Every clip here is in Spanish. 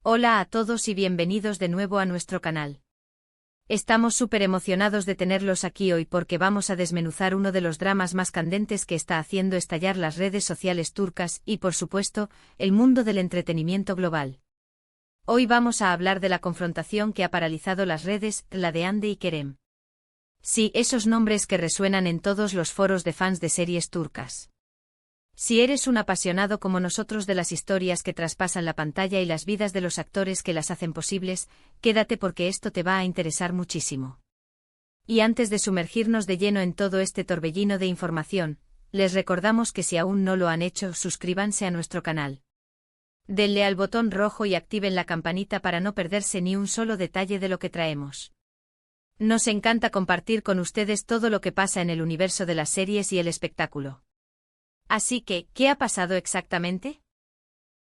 Hola a todos y bienvenidos de nuevo a nuestro canal. Estamos súper emocionados de tenerlos aquí hoy porque vamos a desmenuzar uno de los dramas más candentes que está haciendo estallar las redes sociales turcas y, por supuesto, el mundo del entretenimiento global. Hoy vamos a hablar de la confrontación que ha paralizado las redes, la de Hande y Kerem. Sí, esos nombres que resuenan en todos los foros de fans de series turcas. Si eres un apasionado como nosotros de las historias que traspasan la pantalla y las vidas de los actores que las hacen posibles, quédate porque esto te va a interesar muchísimo. Y antes de sumergirnos de lleno en todo este torbellino de información, les recordamos que si aún no lo han hecho, suscríbanse a nuestro canal. Denle al botón rojo y activen la campanita para no perderse ni un solo detalle de lo que traemos. Nos encanta compartir con ustedes todo lo que pasa en el universo de las series y el espectáculo. Así que, ¿qué ha pasado exactamente?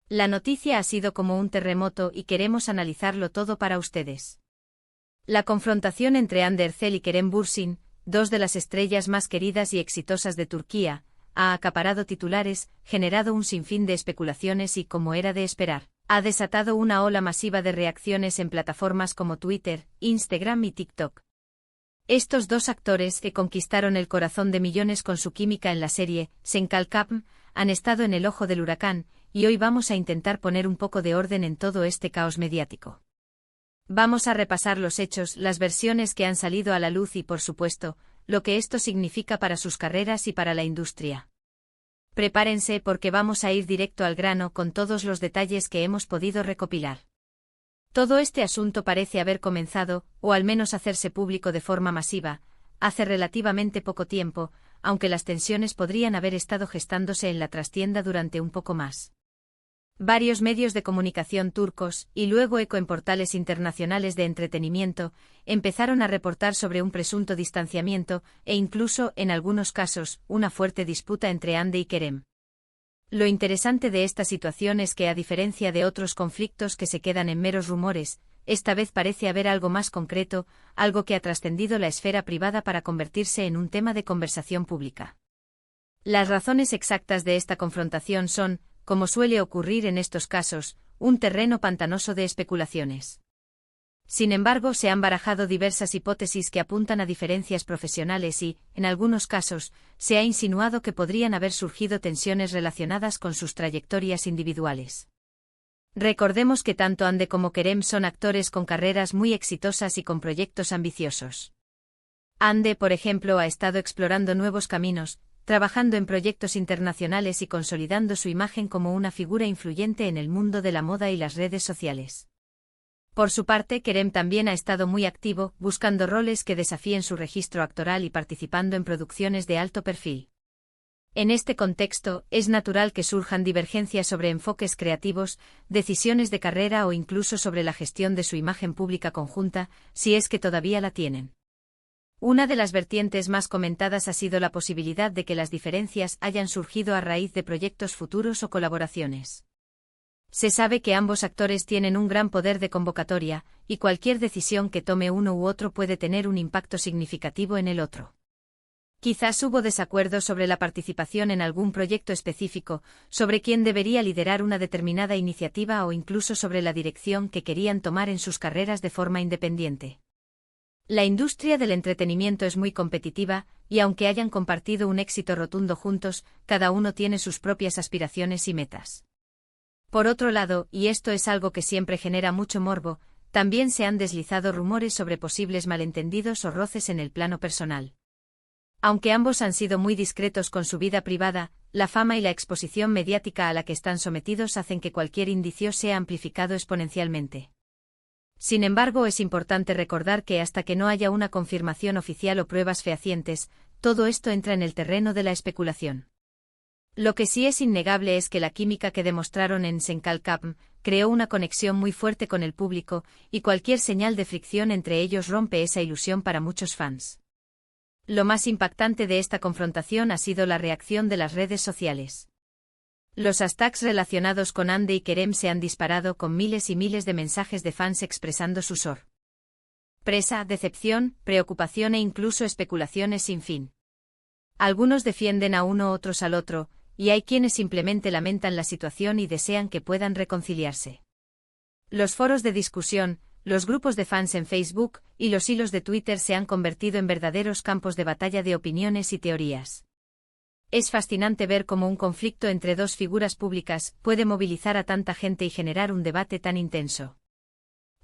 La noticia ha sido como un terremoto y queremos analizarlo todo para ustedes. La confrontación entre Hande Erçel y Kerem Bürsin, dos de las estrellas más queridas y exitosas de Turquía, ha acaparado titulares, generado un sinfín de especulaciones y, como era de esperar, ha desatado una ola masiva de reacciones en plataformas como Twitter, Instagram y TikTok. Estos dos actores que conquistaron el corazón de millones con su química en la serie Senkalkapm han estado en el ojo del huracán, y hoy vamos a intentar poner un poco de orden en todo este caos mediático. Vamos a repasar los hechos, las versiones que han salido a la luz y, por supuesto, lo que esto significa para sus carreras y para la industria. Prepárense porque vamos a ir directo al grano con todos los detalles que hemos podido recopilar. Todo este asunto parece haber comenzado, o al menos hacerse público de forma masiva, hace relativamente poco tiempo, aunque las tensiones podrían haber estado gestándose en la trastienda durante un poco más. Varios medios de comunicación turcos, y luego eco en portales internacionales de entretenimiento, empezaron a reportar sobre un presunto distanciamiento, e incluso, en algunos casos, una fuerte disputa entre Hande y Kerem. Lo interesante de esta situación es que, a diferencia de otros conflictos que se quedan en meros rumores, esta vez parece haber algo más concreto, algo que ha trascendido la esfera privada para convertirse en un tema de conversación pública. Las razones exactas de esta confrontación son, como suele ocurrir en estos casos, un terreno pantanoso de especulaciones. Sin embargo, se han barajado diversas hipótesis que apuntan a diferencias profesionales y, en algunos casos, se ha insinuado que podrían haber surgido tensiones relacionadas con sus trayectorias individuales. Recordemos que tanto Hande como Kerem son actores con carreras muy exitosas y con proyectos ambiciosos. Hande, por ejemplo, ha estado explorando nuevos caminos, trabajando en proyectos internacionales y consolidando su imagen como una figura influyente en el mundo de la moda y las redes sociales. Por su parte, Kerem también ha estado muy activo, buscando roles que desafíen su registro actoral y participando en producciones de alto perfil. En este contexto, es natural que surjan divergencias sobre enfoques creativos, decisiones de carrera o incluso sobre la gestión de su imagen pública conjunta, si es que todavía la tienen. Una de las vertientes más comentadas ha sido la posibilidad de que las diferencias hayan surgido a raíz de proyectos futuros o colaboraciones. Se sabe que ambos actores tienen un gran poder de convocatoria, y cualquier decisión que tome uno u otro puede tener un impacto significativo en el otro. Quizás hubo desacuerdo sobre la participación en algún proyecto específico, sobre quién debería liderar una determinada iniciativa o incluso sobre la dirección que querían tomar en sus carreras de forma independiente. La industria del entretenimiento es muy competitiva, y aunque hayan compartido un éxito rotundo juntos, cada uno tiene sus propias aspiraciones y metas. Por otro lado, y esto es algo que siempre genera mucho morbo, también se han deslizado rumores sobre posibles malentendidos o roces en el plano personal. Aunque ambos han sido muy discretos con su vida privada, la fama y la exposición mediática a la que están sometidos hacen que cualquier indicio sea amplificado exponencialmente. Sin embargo, es importante recordar que hasta que no haya una confirmación oficial o pruebas fehacientes, todo esto entra en el terreno de la especulación. Lo que sí es innegable es que la química que demostraron en Senkalkapm creó una conexión muy fuerte con el público, y cualquier señal de fricción entre ellos rompe esa ilusión para muchos fans. Lo más impactante de esta confrontación ha sido la reacción de las redes sociales. Los hashtags relacionados con Hande y Kerem se han disparado con miles y miles de mensajes de fans expresando su sorpresa, decepción, preocupación e incluso especulaciones sin fin. Algunos defienden a uno, otros al otro, y hay quienes simplemente lamentan la situación y desean que puedan reconciliarse. Los foros de discusión, los grupos de fans en Facebook y los hilos de Twitter se han convertido en verdaderos campos de batalla de opiniones y teorías. Es fascinante ver cómo un conflicto entre dos figuras públicas puede movilizar a tanta gente y generar un debate tan intenso.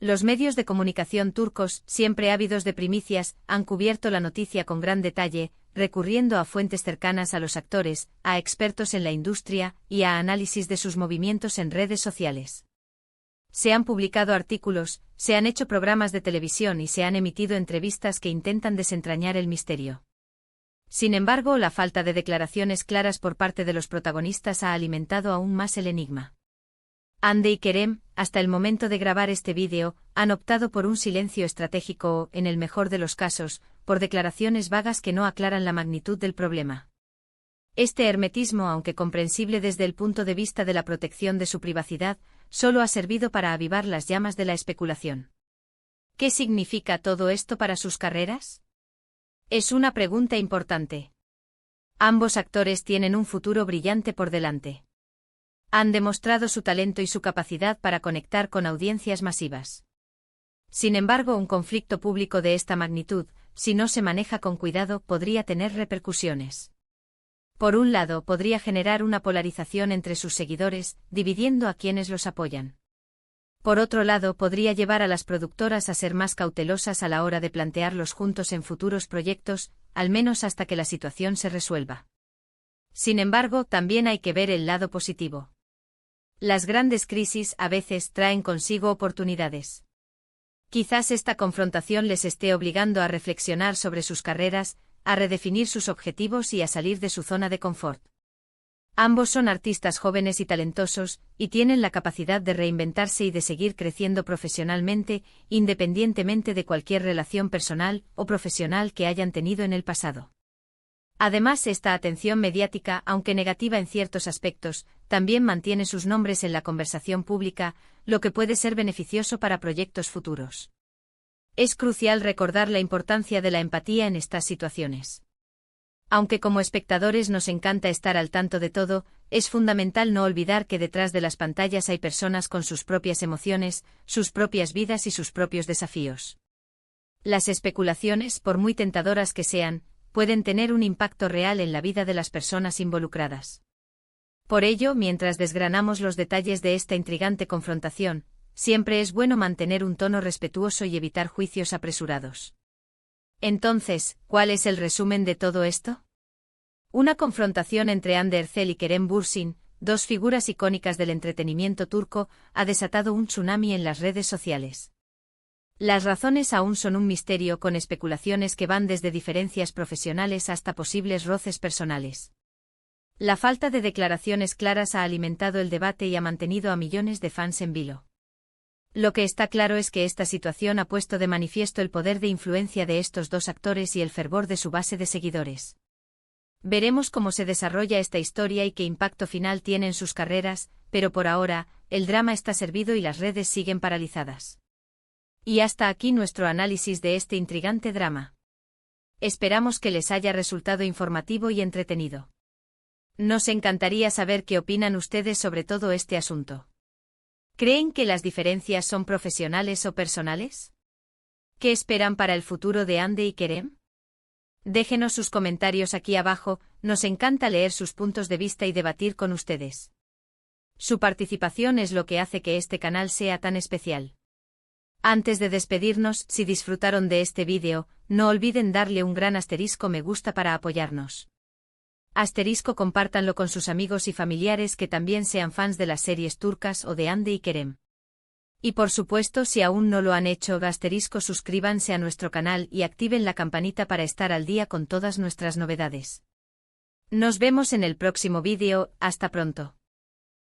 Los medios de comunicación turcos, siempre ávidos de primicias, han cubierto la noticia con gran detalle, recurriendo a fuentes cercanas a los actores, a expertos en la industria y a análisis de sus movimientos en redes sociales. Se han publicado artículos, se han hecho programas de televisión y se han emitido entrevistas que intentan desentrañar el misterio. Sin embargo, la falta de declaraciones claras por parte de los protagonistas ha alimentado aún más el enigma. Hande y Kerem, hasta el momento de grabar este vídeo, han optado por un silencio estratégico o, en el mejor de los casos, por declaraciones vagas que no aclaran la magnitud del problema. Este hermetismo, aunque comprensible desde el punto de vista de la protección de su privacidad, solo ha servido para avivar las llamas de la especulación. ¿Qué significa todo esto para sus carreras? Es una pregunta importante. Ambos actores tienen un futuro brillante por delante. Han demostrado su talento y su capacidad para conectar con audiencias masivas. Sin embargo, un conflicto público de esta magnitud, si no se maneja con cuidado, podría tener repercusiones. Por un lado, podría generar una polarización entre sus seguidores, dividiendo a quienes los apoyan. Por otro lado, podría llevar a las productoras a ser más cautelosas a la hora de plantearlos juntos en futuros proyectos, al menos hasta que la situación se resuelva. Sin embargo, también hay que ver el lado positivo. Las grandes crisis a veces traen consigo oportunidades. Quizás esta confrontación les esté obligando a reflexionar sobre sus carreras, a redefinir sus objetivos y a salir de su zona de confort. Ambos son artistas jóvenes y talentosos, y tienen la capacidad de reinventarse y de seguir creciendo profesionalmente, independientemente de cualquier relación personal o profesional que hayan tenido en el pasado. Además, esta atención mediática, aunque negativa en ciertos aspectos, también mantiene sus nombres en la conversación pública, lo que puede ser beneficioso para proyectos futuros. Es crucial recordar la importancia de la empatía en estas situaciones. Aunque como espectadores nos encanta estar al tanto de todo, es fundamental no olvidar que detrás de las pantallas hay personas con sus propias emociones, sus propias vidas y sus propios desafíos. Las especulaciones, por muy tentadoras que sean, pueden tener un impacto real en la vida de las personas involucradas. Por ello, mientras desgranamos los detalles de esta intrigante confrontación, siempre es bueno mantener un tono respetuoso y evitar juicios apresurados. Entonces, ¿cuál es el resumen de todo esto? Una confrontación entre Hande Erçel y Kerem Bürsin, dos figuras icónicas del entretenimiento turco, ha desatado un tsunami en las redes sociales. Las razones aún son un misterio, con especulaciones que van desde diferencias profesionales hasta posibles roces personales. La falta de declaraciones claras ha alimentado el debate y ha mantenido a millones de fans en vilo. Lo que está claro es que esta situación ha puesto de manifiesto el poder de influencia de estos dos actores y el fervor de su base de seguidores. Veremos cómo se desarrolla esta historia y qué impacto final tiene en sus carreras, pero por ahora, el drama está servido y las redes siguen paralizadas. Y hasta aquí nuestro análisis de este intrigante drama. Esperamos que les haya resultado informativo y entretenido. Nos encantaría saber qué opinan ustedes sobre todo este asunto. ¿Creen que las diferencias son profesionales o personales? ¿Qué esperan para el futuro de Hande y Kerem? Déjenos sus comentarios aquí abajo, nos encanta leer sus puntos de vista y debatir con ustedes. Su participación es lo que hace que este canal sea tan especial. Antes de despedirnos, si disfrutaron de este vídeo, no olviden darle un gran asterisco me gusta para apoyarnos. Compártanlo con sus amigos y familiares que también sean fans de las series turcas o de Hande y Kerem. Y por supuesto, si aún no lo han hecho, suscríbanse a nuestro canal y activen la campanita para estar al día con todas nuestras novedades. Nos vemos en el próximo vídeo, hasta pronto.